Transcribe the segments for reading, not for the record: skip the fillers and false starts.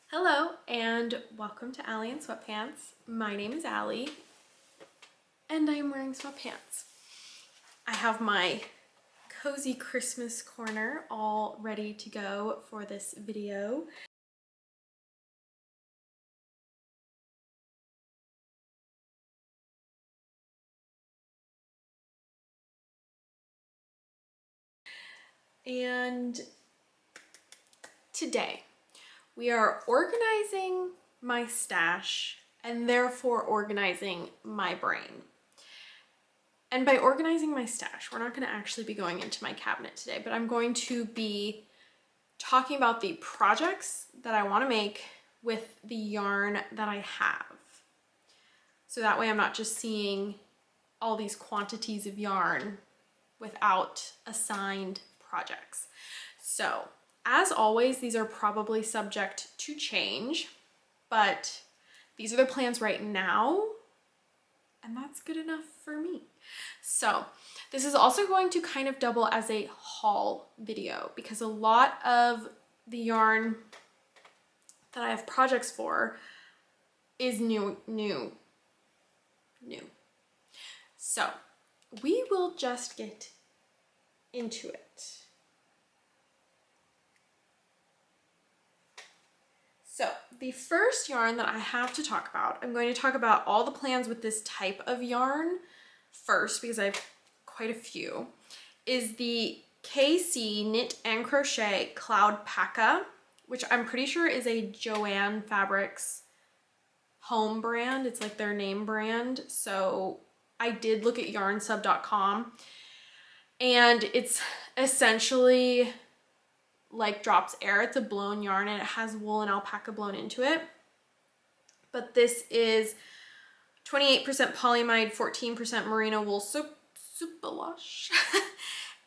Hello and welcome to Allie in Sweatpants. My name is Allie and I am wearing sweatpants. I have my cozy Christmas corner all ready to go for this video. And today we are organizing my stash and therefore organizing my brain. And by organizing my stash, we're not going to actually be going into my cabinet today, but I'm going to be talking about the projects that I want to make with the yarn that I have. So that way I'm not just seeing all these quantities of yarn without assigned projects. So as always, these are probably subject to change, but these are the plans right now, and that's good enough for me. So this is also going to kind of double as a haul video because a lot of the yarn that I have projects for is new. So we will just get into it. So the first yarn that I have to talk about, I'm going to talk about all the plans with this type of yarn first because I have quite a few, is the KC Knit and Crochet Cloud Paka, which I'm pretty sure is a Joanne Fabrics home brand. It's like their name brand. So I did look at yarnsub.com and it's essentially like drops air. It's a blown yarn and it has wool and alpaca blown into it. But this is 28% polyamide, 14% merino wool, super lush,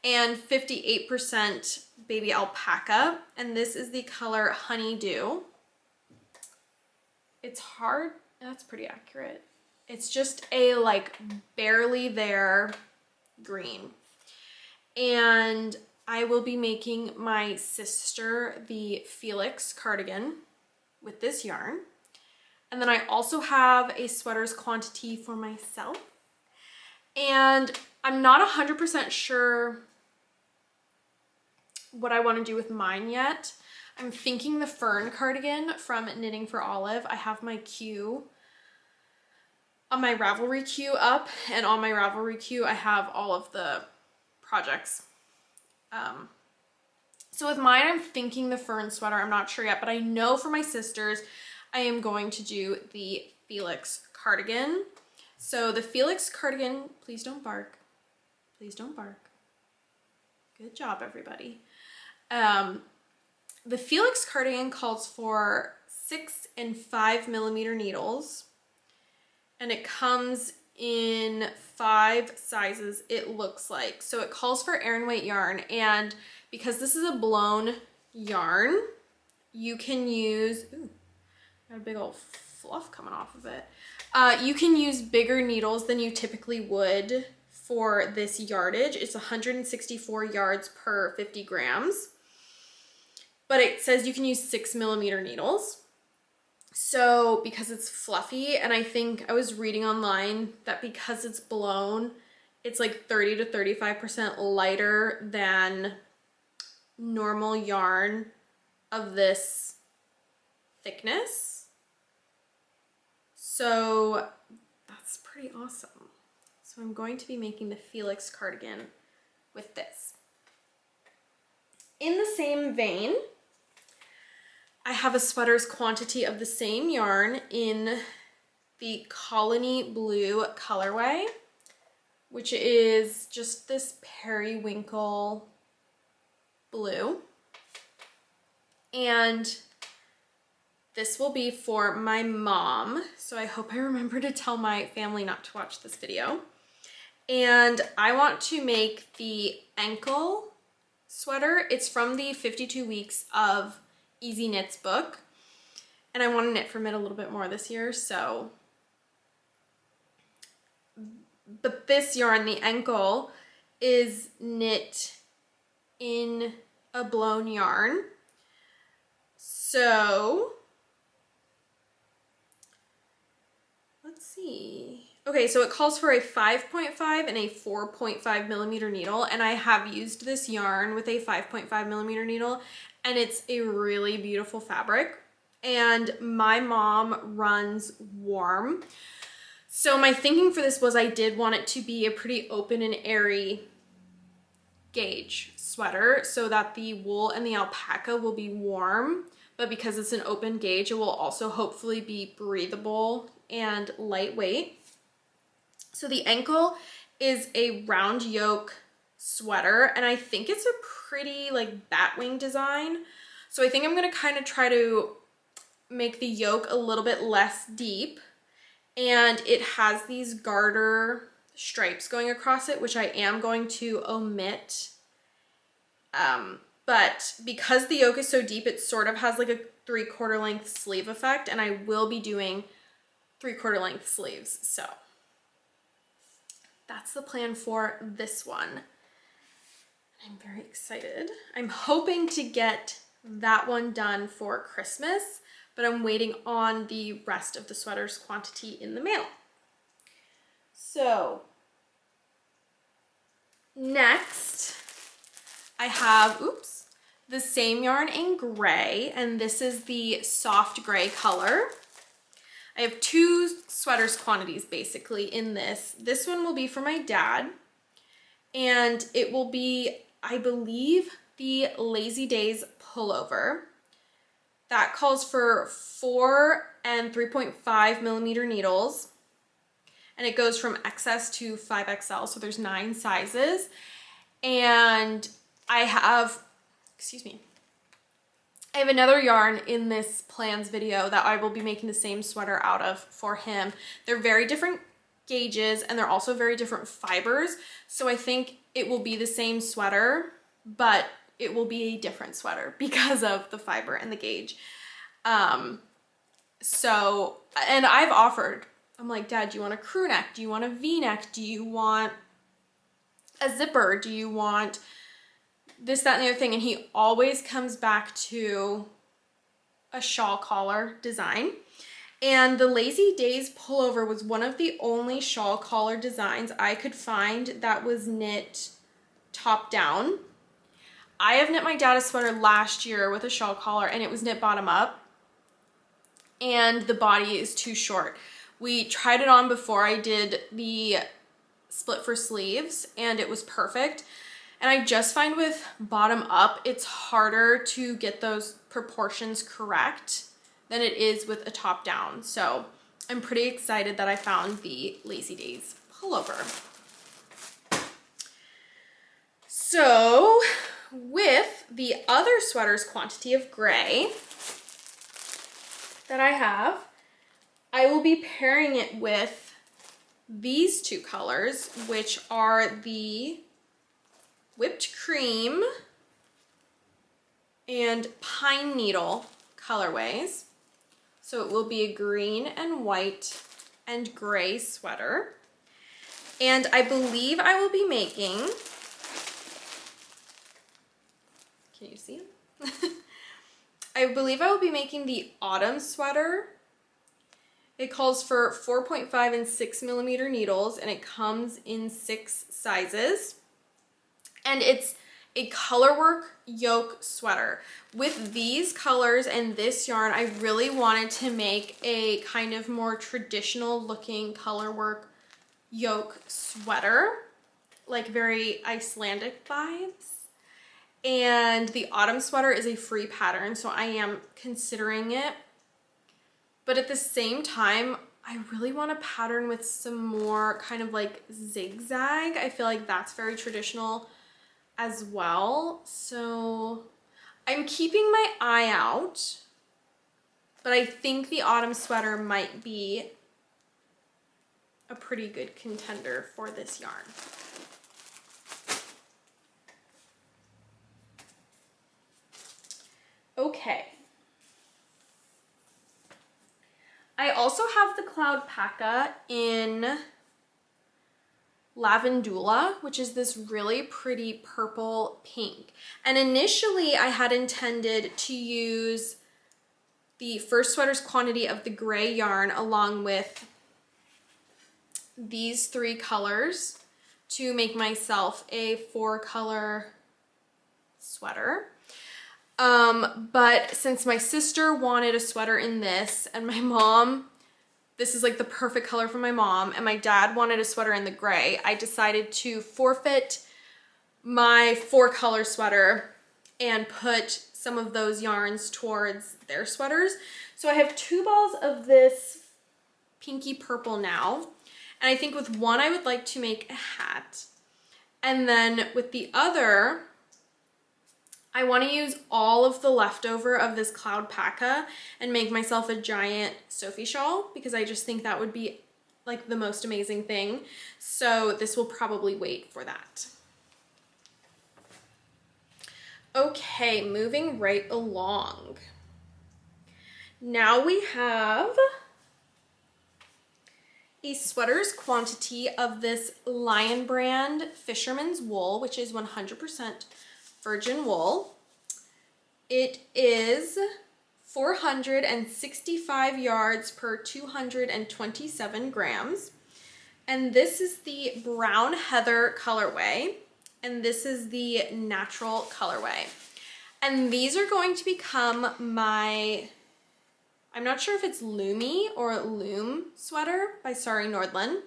and 58% baby alpaca. And this is the color Honeydew. It's hard, that's pretty accurate. It's just a like barely there green. And I will be making my sister the Felix cardigan with this yarn. And then I also have a sweaters quantity for myself. And I'm not 100% sure what I want to do with mine yet. I'm thinking the fern cardigan from Knitting for Olive. I have my queue on my Ravelry queue up, and on my Ravelry queue I have all of the projects. So with mine, I'm thinking the fern sweater. I'm not sure yet, but I know for my sisters, I am going to do the Felix cardigan. So the Felix cardigan, please don't bark. Please don't bark. Good job, everybody. The Felix cardigan calls for 6 and 5 millimeter needles, and it comes in 5 sizes, it looks like. So it calls for air and weight yarn, and because this is a blown yarn, you can use, ooh, got a big old fluff coming off of it. You can use bigger needles than you typically would for this yardage. It's 164 yards per 50 grams, but it says you can use 6 millimeter needles. So because it's fluffy, and I think I was reading online that because it's blown, it's like 30 to 35% lighter than normal yarn of this thickness. So that's pretty awesome. So I'm going to be making the Felix cardigan with this. In the same vein, I have a sweater's quantity of the same yarn in the Colony Blue colorway, which is just this periwinkle blue. And this will be for my mom, so I hope I remember to tell my family not to watch this video. And I want to make the ankle sweater. It's from the 52 Weeks of Easy Knits book, and I want to knit from it a little bit more this year, so. But this yarn, the ankle, is knit in a blown yarn. So Okay, so it calls for a 5.5 and a 4.5 millimeter needle, and I have used this yarn with a 5.5 millimeter needle, and it's a really beautiful fabric. And my mom runs warm. So my thinking for this was I did want it to be a pretty open and airy gauge sweater so that the wool and the alpaca will be warm, but because it's an open gauge, it will also hopefully be breathable and lightweight. So the ankle is a round yoke sweater, and I think it's a pretty like batwing design. So I think I'm gonna kind of try to make the yoke a little bit less deep, and it has these garter stripes going across it, which I am going to omit. But because the yoke is so deep, it sort of has like a 3/4 length sleeve effect, and I will be doing 3/4 length sleeves. So that's the plan for this one. I'm very excited. I'm hoping to get that one done for Christmas, but I'm waiting on the rest of the sweater's quantity in the mail. So next I have, the same yarn in gray, and this is the soft gray color. I have 2 sweaters quantities basically in this. This one will be for my dad, and it will be, I believe, the Lazy Days pullover. That calls for 4 and 3.5 millimeter needles, and it goes from XS to 5XL, so there's 9 sizes. And I have another yarn in this plans video that I will be making the same sweater out of for him. They're very different gauges, and they're also very different fibers, so I think it will be the same sweater, but it will be a different sweater because of the fiber and the gauge. So, and I've offered, I'm like, Dad, do you want a crew neck? Do you want a V-neck? Do you want a zipper? Do you want this, that, and the other thing? And he always comes back to a shawl collar design. And the Lazy Days pullover was one of the only shawl collar designs I could find that was knit top down. I have knit my dad a sweater last year with a shawl collar, and it was knit bottom up, and the body is too short. We tried it on before I did the split for sleeves, and it was perfect. And I just find with bottom up, it's harder to get those proportions correct than it is with a top down. So I'm pretty excited that I found the Lazy Days pullover. So with the other sweater's quantity of gray that I have, I will be pairing it with these 2 colors, which are the Whipped Cream and Pine Needle colorways. So it will be a green and white and gray sweater. And I believe I will be making, can you see them? I believe I will be making the autumn sweater. It calls for 4.5 and 6 millimeter needles, and it comes in 6 sizes. And it's a colorwork yoke sweater. With these colors and this yarn, I really wanted to make a kind of more traditional looking colorwork yoke sweater, like very Icelandic vibes. And the autumn sweater is a free pattern, so I am considering it. But at the same time, I really want a pattern with some more kind of like zigzag. I feel like that's very traditional as well. So I'm keeping my eye out, but I think the autumn sweater might be a pretty good contender for this yarn. Okay. I also have the Cloud Paca in Lavandula, which is this really pretty purple pink. And initially I had intended to use the first sweater's quantity of the gray yarn along with these 3 colors to make myself a 4-color sweater. But since my sister wanted a sweater in this, and my mom, this is like the perfect color for my mom, and my dad wanted a sweater in the gray, I decided to forfeit my 4-color sweater and put some of those yarns towards their sweaters. So I have 2 balls of this pinky purple now, and I think with one I would like to make a hat, and then with the other I want to use all of the leftover of this cloud paca and make myself a giant Sophie shawl, because I just think that would be like the most amazing thing. So this will probably wait for that. Okay, moving right along. Now we have a sweater's quantity of this Lion brand Fisherman's wool, which is 100% virgin wool. It is 465 yards per 227 grams. And this is the brown heather colorway. And this is the natural colorway. And these are going to become my, I'm not sure if it's Loomy or Loom sweater by Sari Nordland.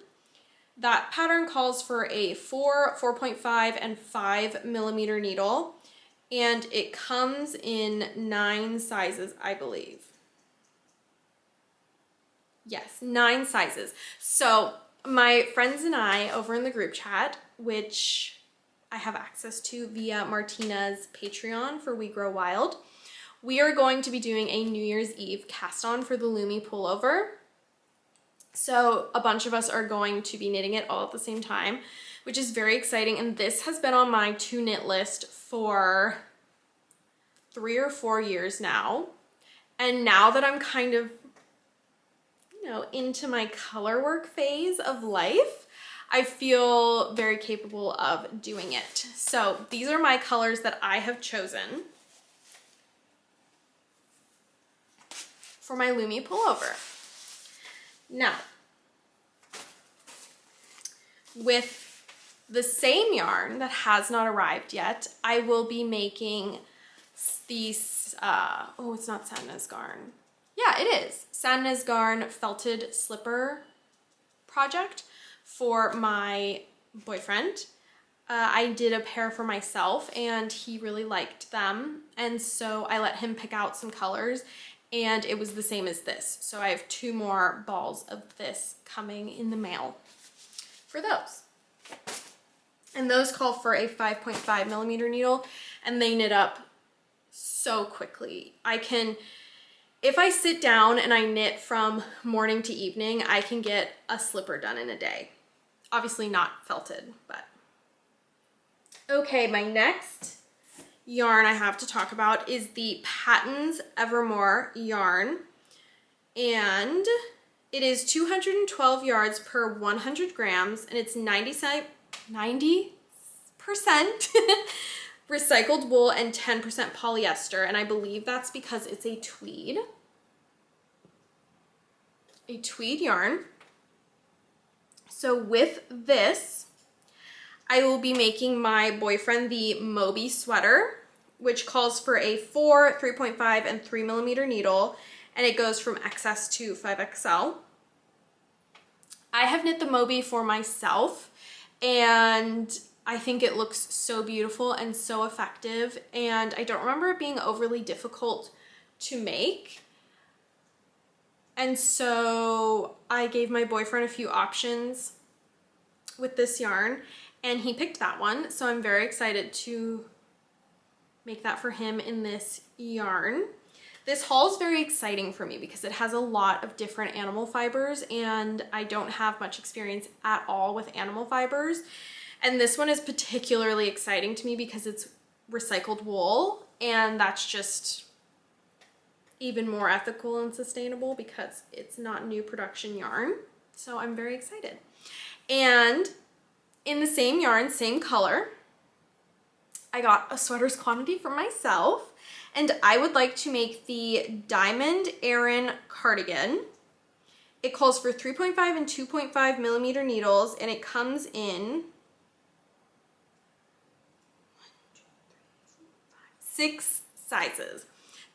That pattern calls for a 4, 4.5, and 5 millimeter needle, and it comes in 9 sizes, I believe. Yes, 9 sizes. So my friends and I over in the group chat, which I have access to via Martina's Patreon for We Grow Wild, we are going to be doing a New Year's Eve cast on for the Loomy pullover. So a bunch of us are going to be knitting it all at the same time, which is very exciting. And this has been on my to knit list for 3 or 4 years now. And now that I'm kind of, you know, into my color work phase of life, I feel very capable of doing it. So these are my colors that I have chosen for my Loomy pullover. Now, with the same yarn that has not arrived yet, I will be making these, oh, it's not Sandnes Garn. Yeah, it is. Sandnes Garn felted slipper project for my boyfriend. I did a pair for myself and he really liked them. And so I let him pick out some colors and it was the same as this. So I have 2 more balls of this coming in the mail for those. And those call for a 5.5 millimeter needle and they knit up so quickly. I can, if I sit down and I knit from morning to evening, I can get a slipper done in a day. Obviously not felted, but. Okay, my next yarn I have to talk about is the Patons Evermore yarn. And it is 212 yards per 100 grams and it's 90% recycled wool and 10% polyester. And I believe that's because it's a tweed yarn. So with this, I will be making my boyfriend the Moby sweater, which calls for a 4, 3.5, and 3 millimeter needle, and it goes from XS to 5XL. I have knit the Moby for myself, and I think it looks so beautiful and so effective, and I don't remember it being overly difficult to make. And so I gave my boyfriend a few options with this yarn and he picked that one. So I'm very excited to make that for him in this yarn. This haul is very exciting for me because it has a lot of different animal fibers and I don't have much experience at all with animal fibers. And this one is particularly exciting to me because it's recycled wool and that's just even more ethical and sustainable because it's not new production yarn. So I'm very excited. And in the same yarn, same color, I got a sweater's quantity for myself and I would like to make the Diamond Aran cardigan. It calls for 3.5 and 2.5 millimeter needles, and it comes in 6 sizes.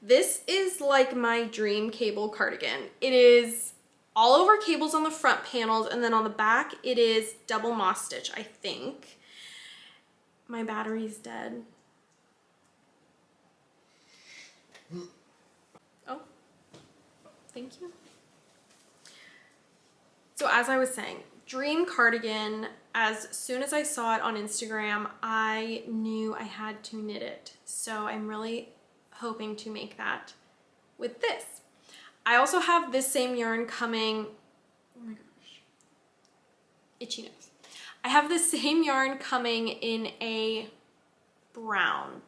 This is like my dream cable cardigan. It is all over cables on the front panels, and then on the back it is double moss stitch, I think. My battery's dead. Oh, thank you. So as I was saying, dream cardigan. As soon as I saw it on Instagram, I knew I had to knit it. So I'm really hoping to make that with this. I also have this same yarn coming, oh my gosh, itchy nose. I have the same yarn coming in a brown.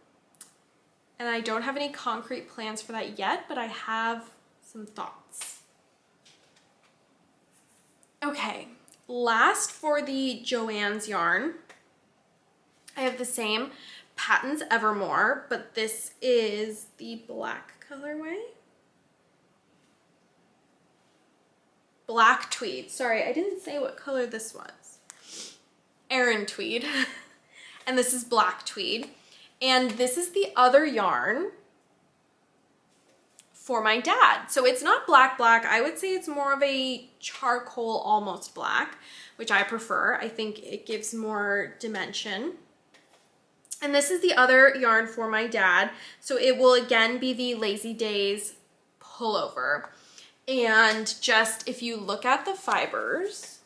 And I don't have any concrete plans for that yet, but I have some thoughts. Okay, last for the Joann's yarn, I have the same Patons Evermore, but this is the black colorway. Black tweed. Sorry, I didn't say what color this was. Aran tweed. And this is black tweed. And this is the other yarn for my dad. So it's not black black. I would say it's more of a charcoal almost black, which I prefer. I think it gives more dimension. And this is the other yarn for my dad. So it will again be the Lazy Days pullover. And just if you look at the fibers,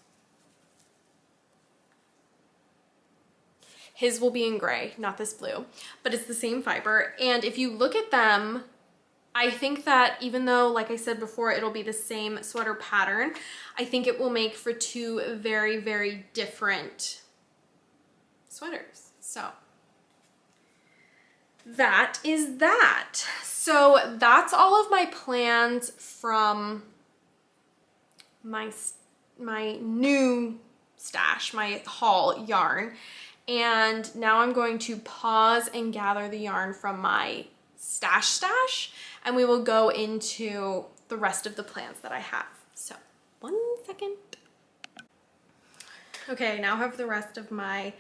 his will be in gray, not this blue, but it's the same fiber. And if you look at them, I think that even though, like I said before, it'll be the same sweater pattern, I think it will make for two very, very different sweaters. So that is that. So that's all of my plans from my new stash, my haul yarn. And now I'm going to pause and gather the yarn from my stash, and we will go into the rest of the plans that I have. So 1 second. Okay, now I have the rest of my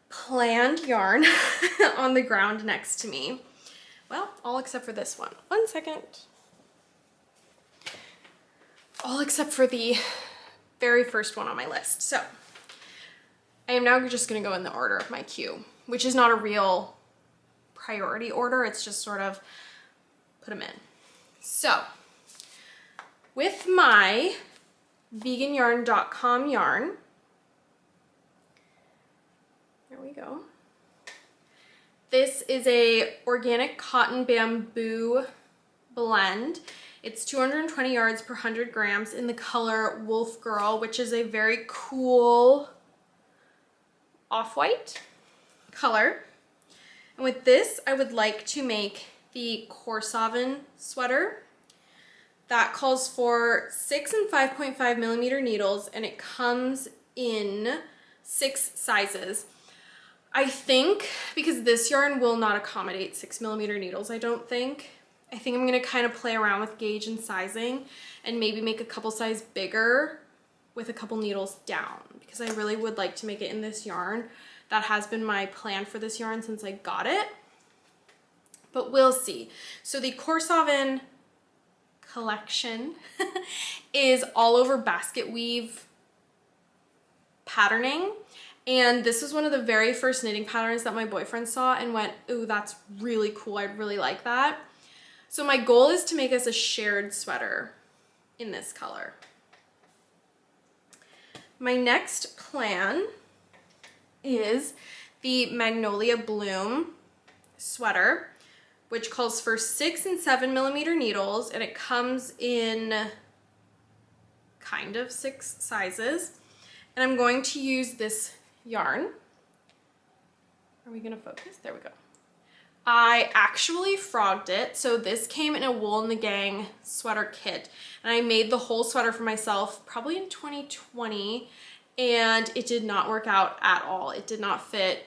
planned yarn on the ground next to me. Well, all except for this one. 1 second. All except for the very first one on my list. So I am now just going to go in the order of my queue, which is not a real priority order. It's just sort of put them in. So with my veganyarn.com yarn, there we go. This is a organic cotton bamboo blend. It's 220 yards per 100 grams in the color Wolf Girl, which is a very cool off-white color. And with this, I would like to make the CoSoven sweater. That calls for 6 and 5.5 millimeter needles, and it comes in 6 sizes. I think because this yarn will not accommodate 6 millimeter needles, I think I'm gonna kind of play around with gauge and sizing and maybe make a couple size bigger with a couple needles down, because I really would like to make it in this yarn. That has been my plan for this yarn since I got it, but we'll see. So the CoSoven collection is all over basket weave patterning. And this was one of the very first knitting patterns that my boyfriend saw and went, ooh, that's really cool. I'd really like that. So my goal is to make us a shared sweater in this color. My next plan is the Magnolia Bloom sweater, which calls for 6 and 7 millimeter needles, and it comes in kind of 6 sizes. And I'm going to use this yarn. Are we gonna focus? There we go. I actually frogged it. So this came in a Wool in the Gang sweater kit, and I made the whole sweater for myself probably in 2020, and it did not work out at all. It did not fit.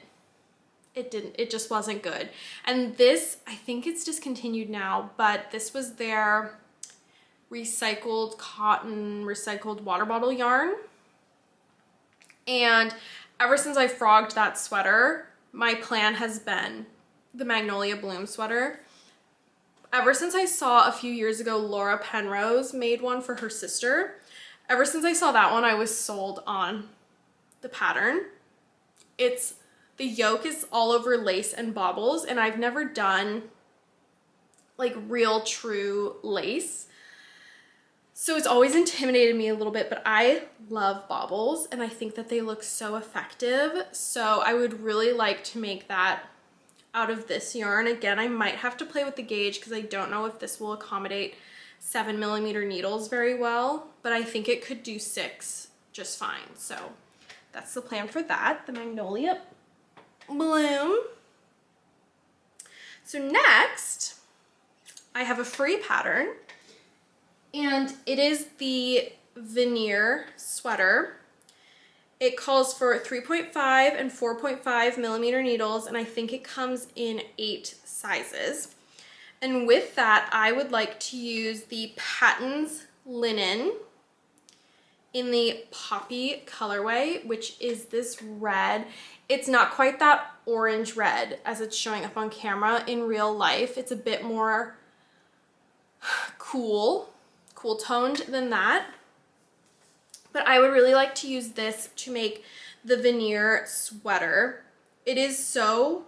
It just wasn't good. And this, I think it's discontinued now, but this was their recycled cotton, recycled water bottle yarn. And ever since I frogged that sweater, my plan has been the Magnolia Bloom sweater. Ever since I saw a few years ago, Laura Penrose made one for her sister. Ever since I saw that one, I was sold on the pattern. The yoke is all over lace and baubles, and I've never done like real true lace. So it's always intimidated me a little bit, but I love baubles and I think that they look so effective. So I would really like to make that out of this yarn. Again, I might have to play with the gauge because I don't know if this will accommodate 7mm needles very well, but I think it could do 6 just fine. So that's the plan for that, the Magnolia Bloom. So next, I have a free pattern, and it is the Veneer Sweater. It calls for 3.5 and 4.5mm needles, and I think it comes in 8 sizes. And with that, I would like to use the Patons linen in the Poppy colorway, which is this red. It's not quite that orange red as it's showing up on camera. In real life, it's a bit more cool toned than that. But I would really like to use this to make the Veneer sweater. It is so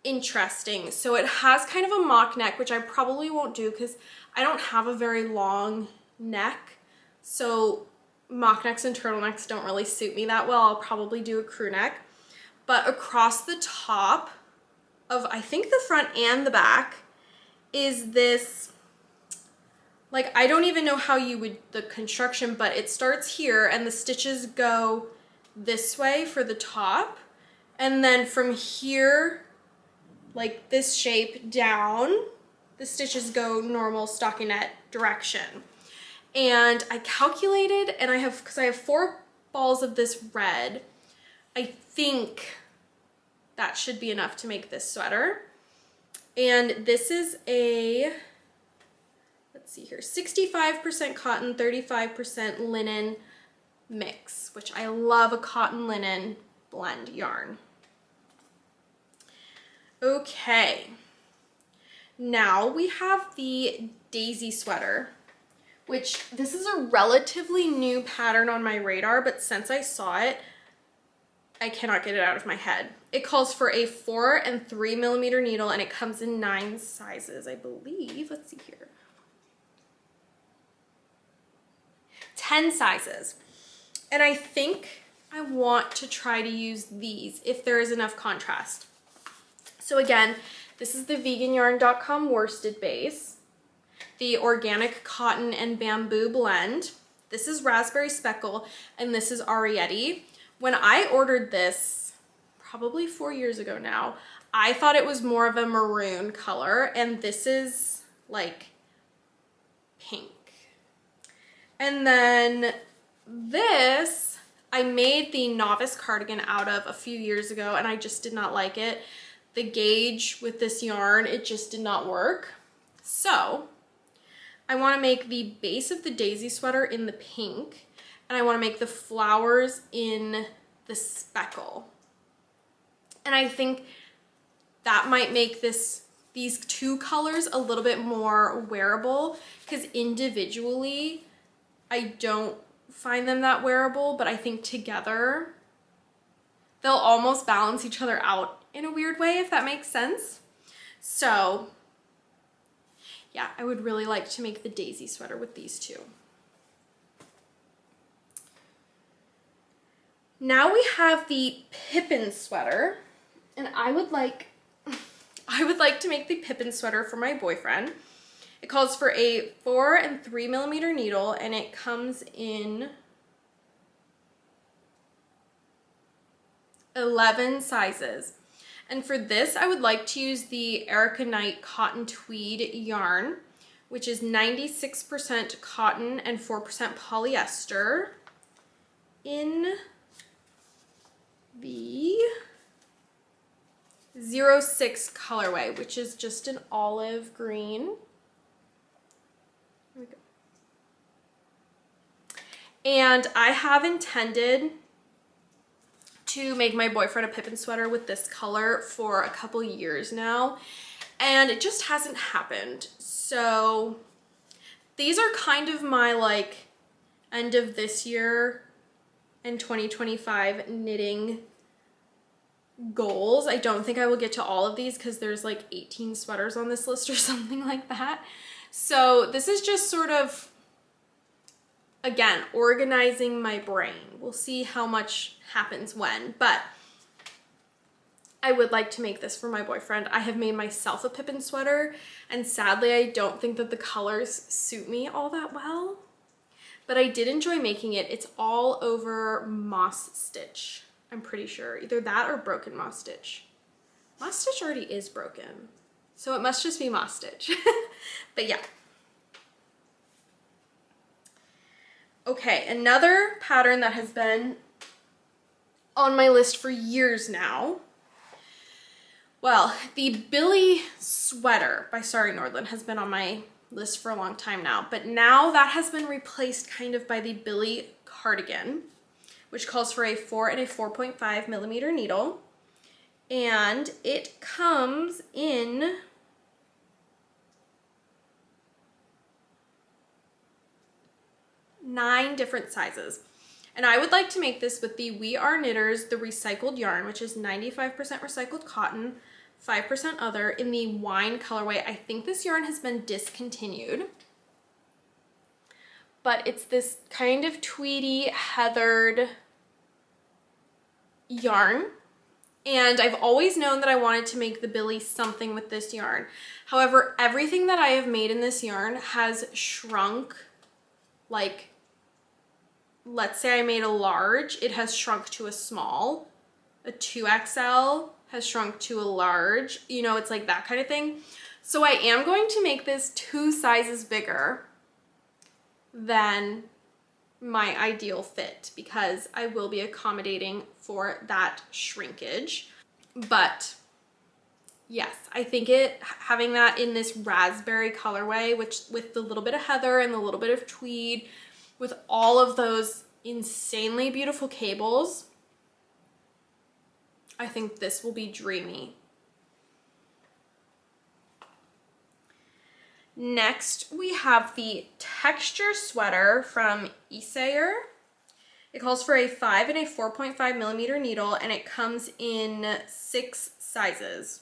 interesting. So it has kind of a mock neck, which I probably won't do because I don't have a very long neck. So mock necks and turtlenecks don't really suit me that well. I'll probably do a crew neck. But across the top of, I think the front and the back, is this, like, I don't even know how you would, the construction, but it starts here and the stitches go this way for the top. And then from here, like this shape down, the stitches go normal stockinette direction. And I calculated, and because I have 4 balls of this red, I think that should be enough to make this sweater. And this is a, let's see here, 65% cotton, 35% linen mix, which I love a cotton linen blend yarn. Okay, now we have the Daisy Sweater, which this is a relatively new pattern on my radar, but since I saw it, I cannot get it out of my head. It calls for a 4 and 3mm needle, and it comes in 9 sizes, I believe. Let's see here. 10 sizes. And I think I want to try to use these if there is enough contrast. So again, this is the veganYarn.com worsted base, the organic cotton and bamboo blend. This is raspberry speckle, and this is Arietti. When I ordered this, probably 4 years ago now, I thought it was more of a maroon color, and this is like pink. And then this, I made the novice cardigan out of a few years ago, and I just did not like it. The gauge with this yarn, it just did not work. So I want to make the base of the Daisy Sweater in the pink, and I want to make the flowers in the speckle. And I think that might make these 2 colors a little bit more wearable, because individually I don't find them that wearable, but I think together they'll almost balance each other out in a weird way, if that makes sense. So yeah, I would really like to make the Daisy Sweater with these 2. Now we have the Pippen Sweater, and I would like to make the Pippen Sweater for my boyfriend. It calls for a 4 and 3mm needle, and it comes in 11 sizes. And for this, I would like to use the Erica Knight Cotton Tweed yarn, which is 96% cotton and 4% polyester, in the 06 colorway, which is just an olive green. There we go. And I have intended to make my boyfriend a Pippen sweater with this color for a couple years now, and it just hasn't happened. So these are kind of my like end of this year and 2025 knitting goals. I don't think I will get to all of these because there's like 18 sweaters on this list or something like that. So this is just sort of, again, organizing my brain. We'll see how much happens when, but I would like to make this for my boyfriend. I have made myself a Pippen sweater, and sadly I don't think that the colors suit me all that well, but I did enjoy making it. It's all over moss stitch, I'm pretty sure. Either that or broken moss stitch. Moss stitch already is broken, so it must just be moss stitch. But yeah. Okay, another pattern that has been on my list for years now. Well, the Billy sweater by Sari Nordland has been on my list for a long time now, but now that has been replaced kind of by the Billy cardigan, which calls for a 4 and a 4.5 millimeter needle. And it comes in nine different sizes. And I would like to make this with the We Are Knitters, the recycled yarn, which is 95% recycled cotton, 5% other, in the wine colorway. I think this yarn has been discontinued, but it's this kind of tweedy, heathered yarn. And I've always known that I wanted to make the Billy something with this yarn. However, everything that I have made in this yarn has shrunk. Like, let's say I made a large, it has shrunk to a small. A 2XL has shrunk to a large. You know, it's like that kind of thing. So I am going to make this 2 sizes bigger than my ideal fit because I will be accommodating for that shrinkage. But yes, I think having that in this raspberry colorway, which with the little bit of heather and the little bit of tweed, with all of those insanely beautiful cables, I think this will be dreamy. Next, we have the texture sweater from Isayer. It calls for a 5 and a 4.5 millimeter needle, and it comes in 6 sizes.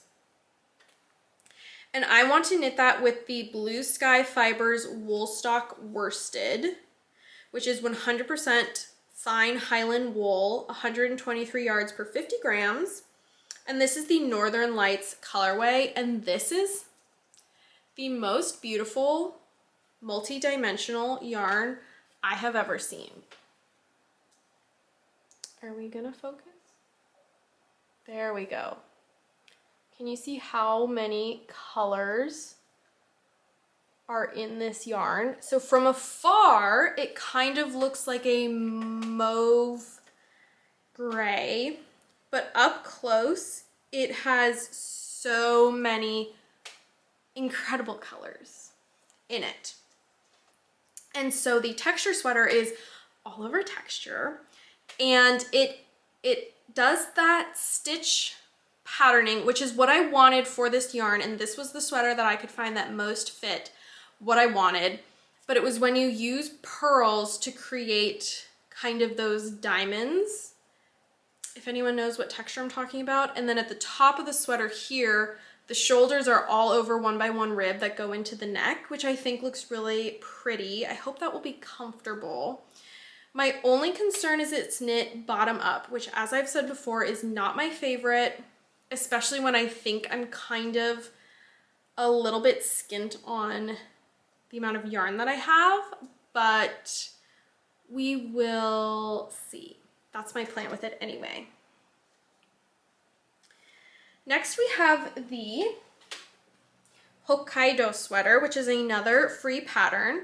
And I want to knit that with the Blue Sky Fibers Woolstock Worsted, which is 100% fine Highland wool, 123 yards per 50 grams. And this is the Northern Lights colorway, and this is the most beautiful multi-dimensional yarn I have ever seen. Are we gonna focus? There we go. Can you see how many colors are in this yarn? So from afar, it kind of looks like a mauve gray, but up close, it has so many incredible colors in it. And so the texture sweater is all over texture, and it does that stitch patterning, which is what I wanted for this yarn, and this was the sweater that I could find that most fit what I wanted. But it was when you use pearls to create kind of those diamonds, if anyone knows what texture I'm talking about. And then at the top of the sweater here, the shoulders are all over 1x1 rib that go into the neck, which I think looks really pretty. I hope that will be comfortable. My only concern is it's knit bottom up, which, as I've said before, is not my favorite, especially when I think I'm kind of a little bit skint on the amount of yarn that I have, but we will see. That's my plan with it anyway. Next, we have the Hokkaido Sweater, which is another free pattern.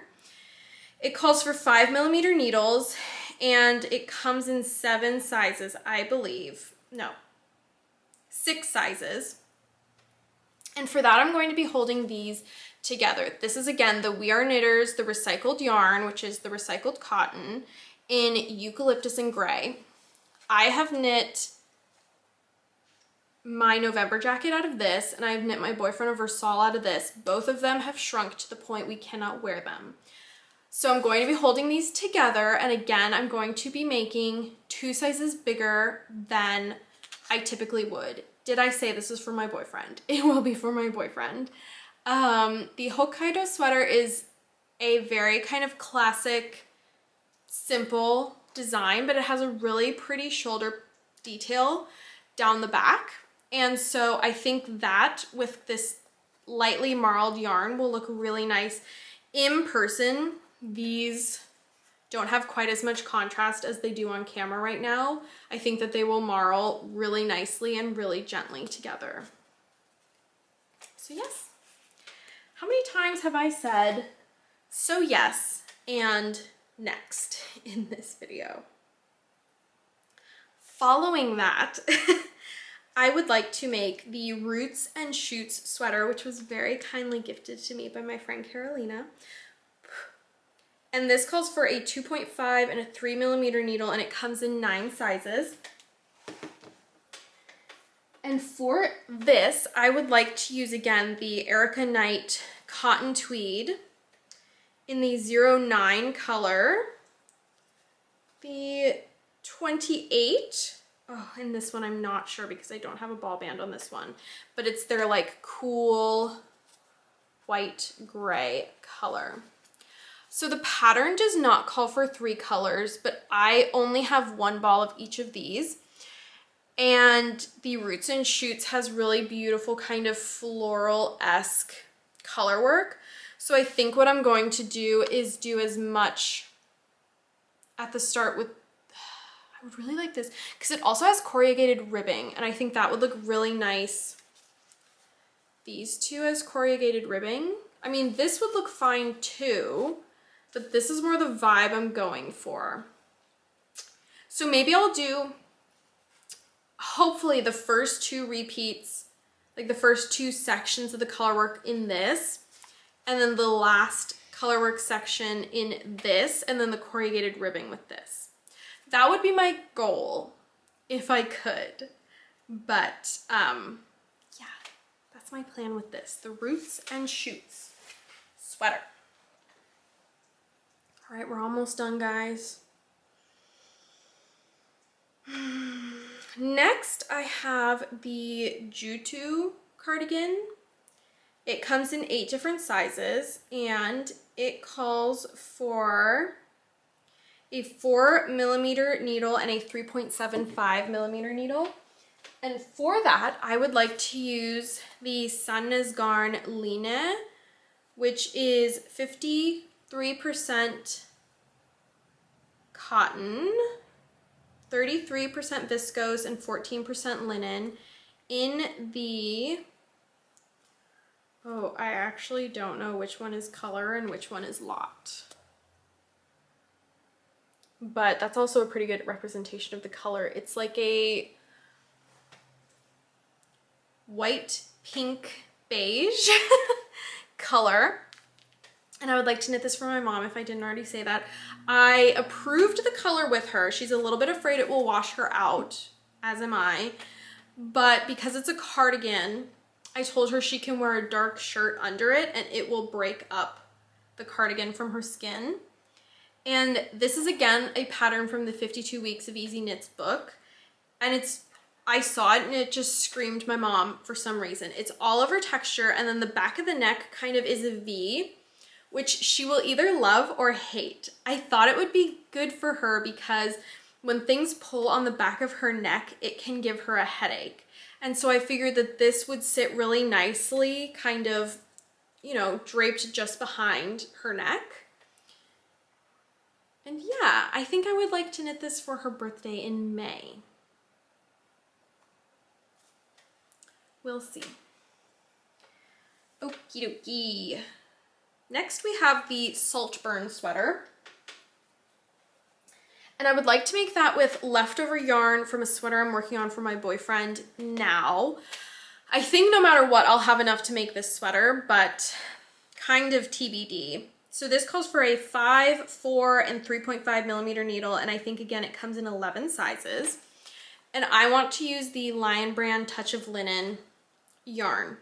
It calls for 5 millimeter needles, and it comes in 7 sizes, I believe. No, 6 sizes. And for that, I'm going to be holding these together. This is, again, the We Are Knitters, the recycled yarn, which is the recycled cotton, in eucalyptus and gray. I have knit my November jacket out of this, and I've knit my boyfriend a Versal out of this. Both of them have shrunk to the point we cannot wear them. So I'm going to be holding these together, and again, I'm going to be making 2 sizes bigger than I typically would. Did I say this is for my boyfriend? It will be for my boyfriend. The Hokkaido sweater is a very kind of classic, simple design, but it has a really pretty shoulder detail down the back. And so I think that with this lightly marled yarn will look really nice. In person, these don't have quite as much contrast as they do on camera right now. I think that they will marl really nicely and really gently together. So yes. How many times have I said, so yes, and next in this video? Following that, I would like to make the Roots and Choots sweater, which was very kindly gifted to me by my friend Carolina. And this calls for a 2.5 and a 3mm needle, and it comes in 9 sizes. And for this, I would like to use again the Erica Knight Cotton Tweed in the 09 color. The 28, oh, and this one I'm not sure because I don't have a ball band on this one, but it's their like cool white gray color. So the pattern does not call for 3 colors, but I only have 1 ball of each of these. And the Roots and Choots has really beautiful kind of floral-esque color work. So I think what I'm going to do is do as much at the start with, I would really like this because it also has corrugated ribbing, and I think that would look really nice. These two as corrugated ribbing. I mean, this would look fine too, but this is more the vibe I'm going for. So maybe I'll do, hopefully, the first 2 repeats, like the first 2 sections of the color work in this, and then the last color work section in this, and then the corrugated ribbing with this. That would be my goal if I could, but yeah, that's my plan with this, the Roots and Choots sweater. All right, we're almost done, guys. Next, I have the Jutu cardigan. It comes in 8 different sizes, and it calls for a 4mm needle and a 3.75mm needle. And for that, I would like to use the Sannes Garn Line, which is 53% cotton, 33% viscose, and 14% linen in the, oh, I actually don't know which one is color and which one is lot. But that's also a pretty good representation of the color. It's like a white, pink, beige color. And I would like to knit this for my mom if I didn't already say that. I approved the color with her. She's a little bit afraid it will wash her out, as am I. But because it's a cardigan, I told her she can wear a dark shirt under it and it will break up the cardigan from her skin. And this is again a pattern from the 52 Weeks of Easy Knits book. And I saw it and it just screamed my mom for some reason. It's all over texture, and then the back of the neck kind of is a V, which she will either love or hate. I thought it would be good for her because when things pull on the back of her neck, it can give her a headache. And so I figured that this would sit really nicely, kind of, you know, draped just behind her neck. And yeah, I think I would like to knit this for her birthday in May. We'll see. Okie dokie. Next we have the Saltburn sweater. And I would like to make that with leftover yarn from a sweater I'm working on for my boyfriend now. I think no matter what, I'll have enough to make this sweater, but kind of TBD. So this calls for a 5, 4, and 3.5 millimeter needle, and I think again it comes in 11 sizes. And I want to use the Lion Brand Touch of Linen yarn.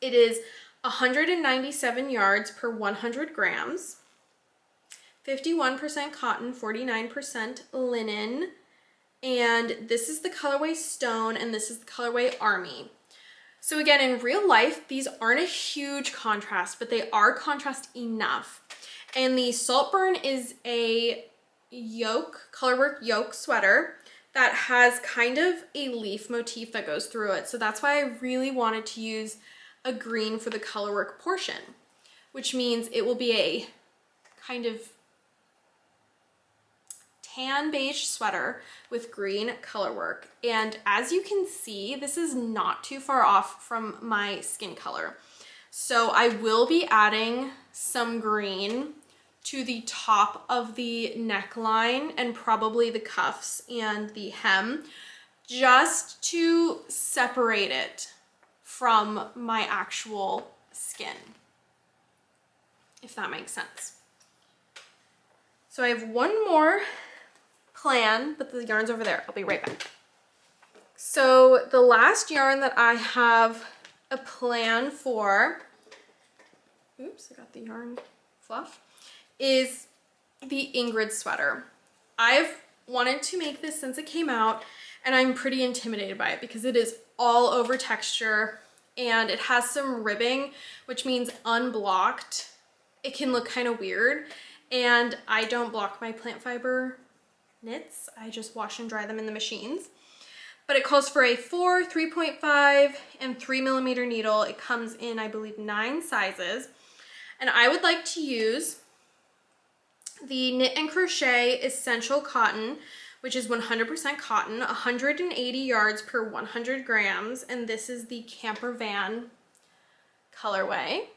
It is 197 yards per 100 grams, 51% cotton, 49% linen, and this is the colorway Stone, and this is the colorway Army. So again, in real life, these aren't a huge contrast, but they are contrast enough. And the Saltburn is a yoke, colorwork yoke sweater that has kind of a leaf motif that goes through it. So that's why I really wanted to use a green for the colorwork portion, which means it will be a kind of tan beige sweater with green colorwork. And as you can see, this is not too far off from my skin color. So I will be adding some green to the top of the neckline and probably the cuffs and the hem, just to separate it from my actual skin, if that makes sense. So I have one more plan, but the yarn's over there. I'll be right back. So the last yarn that I have a plan for, oops, I got the yarn fluff, is the Ingrid sweater. I've wanted to make this since it came out, and I'm pretty intimidated by it because it is all over texture and it has some ribbing, which means unblocked it can look kind of weird. And I don't block my plant fiber knits, I just wash and dry them in the machines. But it calls for a 4, 3.5, and 3 millimeter needle. It comes in, I believe, 9 sizes. And I would like to use the Knit and Crochet Essential Cotton, which is 100% cotton, 180 yards per 100 grams. And this is the Camper Van colorway,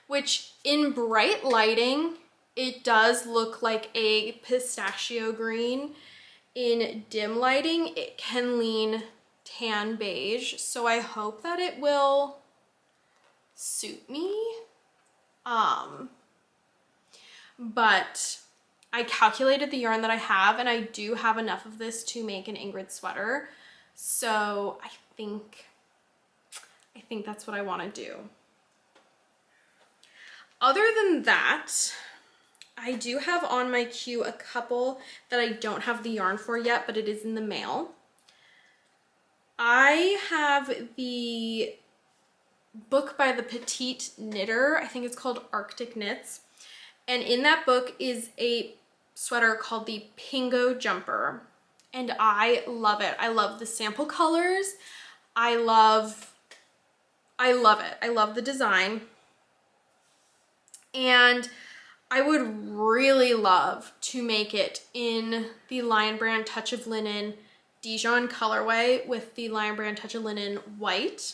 which in bright lighting, it does look like a pistachio green. In dim lighting, it can lean tan beige. So I hope that it will suit me. But I calculated the yarn that I have, and I do have enough of this to make an Ingrid sweater. So I think that's what I want to do. Other than that, I do have on my queue a couple that I don't have the yarn for yet, but it is in the mail. I have the book by the Petite Knitter. I think it's called Arctic Knits. And in that book is a sweater called the Pingo Jumper. And I love it. I love the sample colors. I love it. I love the design. And I would really love to make it in the Lion Brand Touch of Linen Dijon colorway with the Lion Brand Touch of Linen white.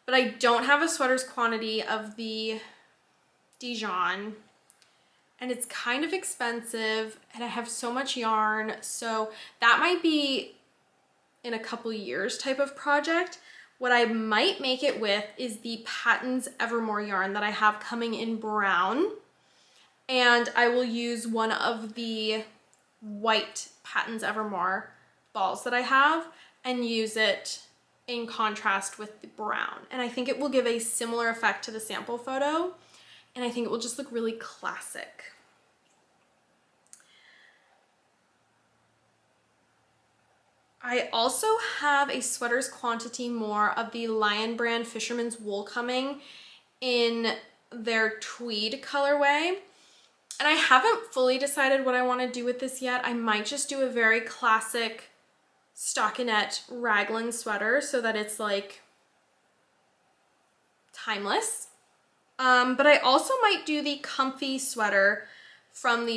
But I don't have a sweater's quantity of the Dijon, and it's kind of expensive, and I have so much yarn, so that might be in a couple years type of project. What I might make it with is the Patons Evermore yarn that I have coming in brown. And I will use one of the white Patons Evermore balls that I have and use it in contrast with the brown. And I think it will give a similar effect to the sample photo. And I think it will just look really classic. I also have a sweater's quantity more of the Lion Brand Fisherman's wool coming in their tweed colorway. And I haven't fully decided what I want to do with this yet. I might just do a very classic stockinette raglan sweater so that it's like timeless. But I also might do the comfy sweater from the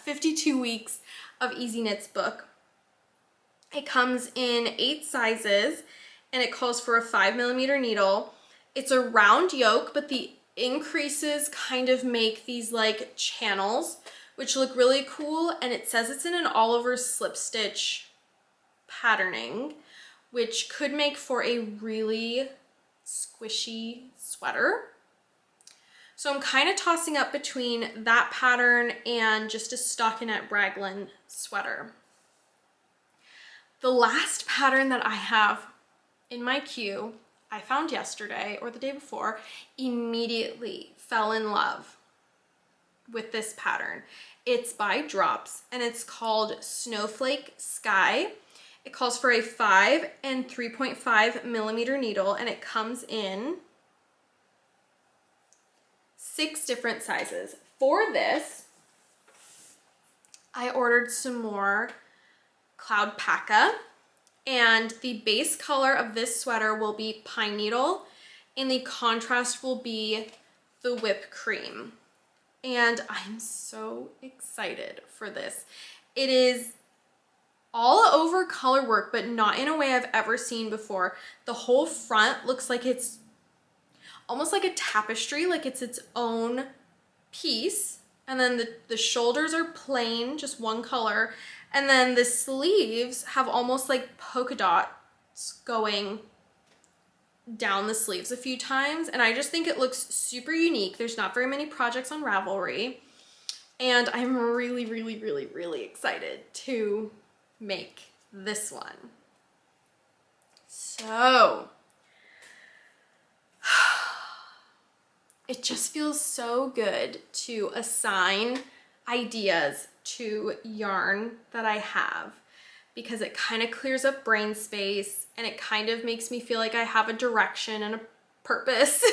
52 weeks of Easy Knits book. It comes in 8 sizes and it calls for a 5 millimeter needle. It's a round yoke, but the increases kind of make these like channels, which look really cool. And it says it's in an all over slip stitch patterning, which could make for a really squishy sweater. So I'm kind of tossing up between that pattern and just a stockinette raglan sweater. The last pattern that I have in my queue, I found yesterday or the day before, immediately fell in love with this pattern. It's by Drops and it's called Snowflake Sky. It calls for a 5 and 3.5 millimeter needle, and it comes in 6 different sizes. For this, I ordered some more Cloud Paca, and the base color of this sweater will be pine needle and the contrast will be the whipped cream. And I'm so excited for this. It is all over color work, but not in a way I've ever seen before. The whole front looks like it's almost like a tapestry, like it's its own piece. And then the shoulders are plain, just one color. And then the sleeves have almost like polka dots going down the sleeves a few times. And I just think it looks super unique. There's not very many projects on Ravelry. And I'm really, really, really, really excited to make this one. So, it just feels so good to assign ideas to yarn that I have, because it kind of clears up brain space and it kind of makes me feel like I have a direction and a purpose.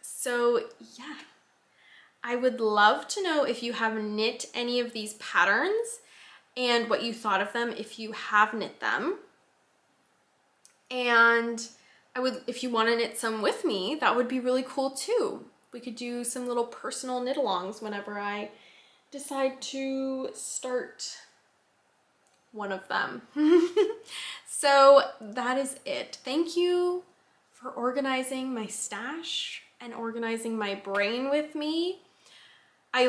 So yeah, I would love to know if you have knit any of these patterns and what you thought of them if you have knit them. And if you want to knit some with me, that would be really cool too. We could do some little personal knit-alongs whenever I decide to start one of them. So that is it. Thank you for organizing my stash and organizing my brain with me. I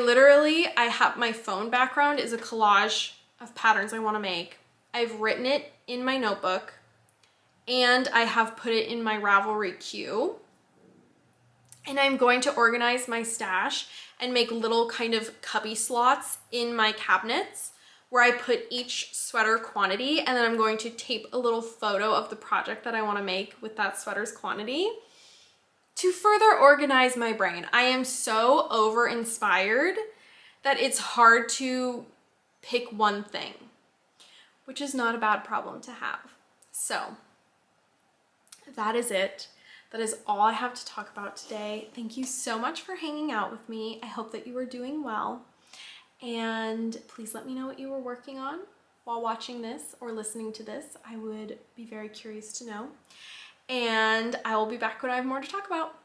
have my phone background is a collage of patterns I want to make. I've written it in my notebook and I have put it in my Ravelry queue. And I'm going to organize my stash and make little kind of cubby slots in my cabinets where I put each sweater quantity, and then I'm going to tape a little photo of the project that I want to make with that sweater's quantity to further organize my brain. I am so over-inspired that it's hard to pick one thing, which is not a bad problem to have. So that is it. That is all I have to talk about today. Thank you so much for hanging out with me. I hope that you are doing well. And please let me know what you were working on while watching this or listening to this. I would be very curious to know. And I will be back when I have more to talk about.